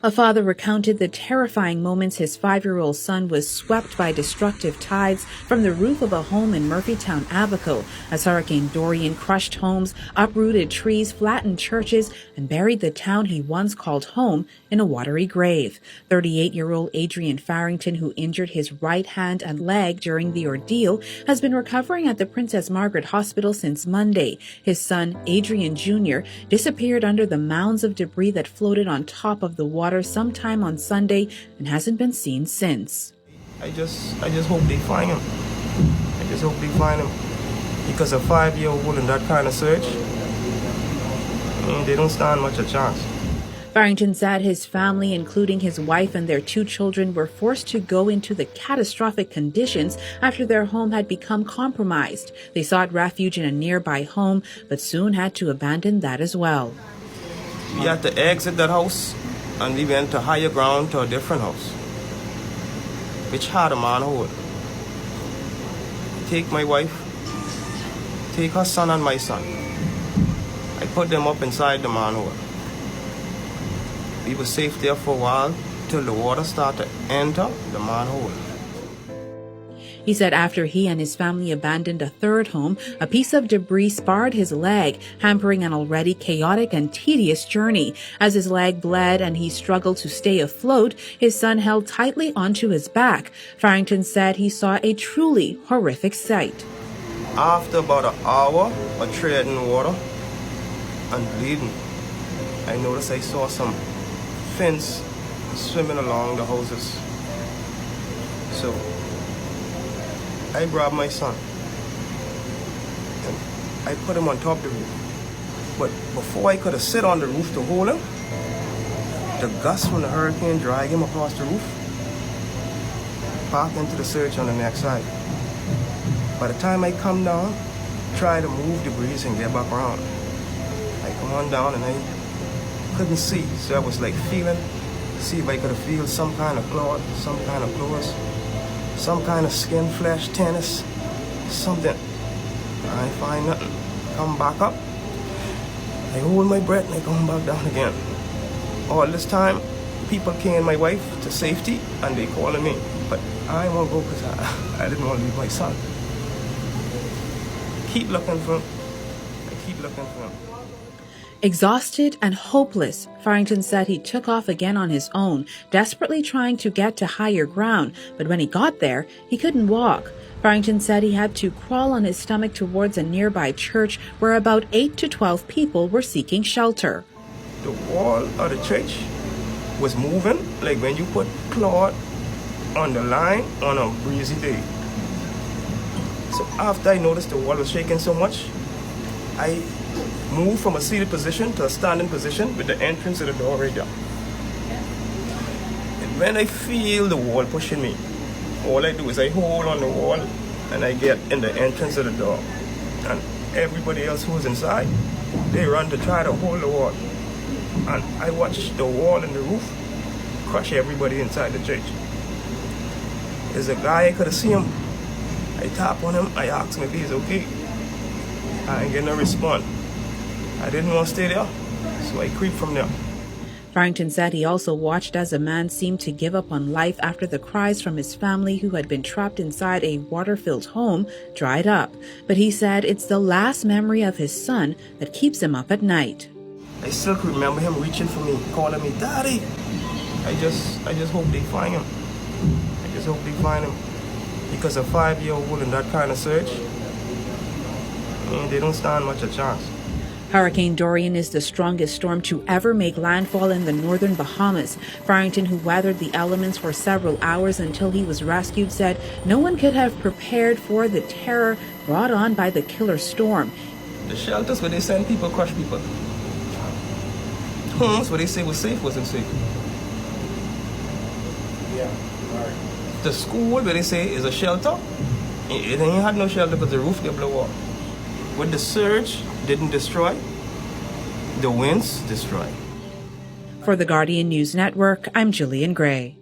A father recounted the terrifying moments his 5-year-old son was swept by destructive tides from the roof of a home in Murphytown, Abaco, as Hurricane Dorian crushed homes, uprooted trees, flattened churches, and buried the town he once called home in a watery grave. 38-year-old Adrian Farrington, who injured his right hand and leg during the ordeal, has been recovering at the Princess Margaret Hospital since Monday. His son, Adrian Jr., disappeared under the mounds of debris that floated on top of the water sometime on Sunday and hasn't been seen since. I just hope they find him. I just hope they find him. Because a 5-year-old in that kind of search, they don't stand much a chance. Farrington said his family, including his wife and their 2 children, were forced to go into the catastrophic conditions after their home had become compromised. They sought refuge in a nearby home, but soon had to abandon that as well. We had to exit that house, and we went to higher ground to a different house, which had a manhole. Take my wife, take her son and my son. I put them up inside the manhole. We were safe there for a while till the water started to enter the manhole. He said after he and his family abandoned a 3rd home, a piece of debris sparred his leg, hampering an already chaotic and tedious journey. As his leg bled and he struggled to stay afloat, his son held tightly onto his back. Farrington said he saw a truly horrific sight. After about an hour of treading water and bleeding, I noticed I saw some fins swimming along the houses. So I grabbed my son and I put him on top of the roof. But before I could have sit on the roof to hold him, the gust from the hurricane dragged him across the roof, back into the search on the next side. By the time I come down, try to move debris and get back around, I come on down and I couldn't see. So I was like feeling, see if I could feel some kind of cloth, some kind of clothes, some kind of skin, flesh, tennis, something. I find nothing. Come back up. I hold my breath and I come back down again. All this time, people carrying my wife to safety and they calling me. But I won't go because I didn't want to leave my son. Keep looking for him. I keep looking for him. Exhausted and hopeless, Farrington said he took off again on his own, desperately trying to get to higher ground, but when he got there, he couldn't walk. Farrington said he had to crawl on his stomach towards a nearby church where about 8 to 12 people were seeking shelter. The wall of the church was moving like when you put cloth on the line on a breezy day. So after I noticed the wall was shaking so much, I moved from a seated position to a standing position with the entrance of the door right there. And when I feel the wall pushing me, all I do is I hold on the wall and I get in the entrance of the door. And everybody else who's inside, they run to try to hold the wall. And I watch the wall and the roof crush everybody inside the church. There's a guy, I could have seen him. I tap on him, I ask him if he's okay. I ain't getting a response. I didn't want to stay there, so I creeped from there. Farrington said he also watched as a man seemed to give up on life after the cries from his family who had been trapped inside a water-filled home dried up. But he said it's the last memory of his son that keeps him up at night. I still remember him reaching for me, calling me, Daddy. I just hope they find him. I just hope they find him. Because a 5-year-old in that kind of search, they don't stand much a chance. Hurricane Dorian is the strongest storm to ever make landfall in the northern Bahamas. Farrington, who weathered the elements for several hours until he was rescued, said no one could have prepared for the terror brought on by the killer storm. The shelters where they send people crush people. Homes where they say was safe wasn't safe. The school where they say is a shelter, it ain't had no shelter because the roof they blow up. What the surge didn't destroy, the winds destroy. For the Guardian News Network, I'm Jillian Gray.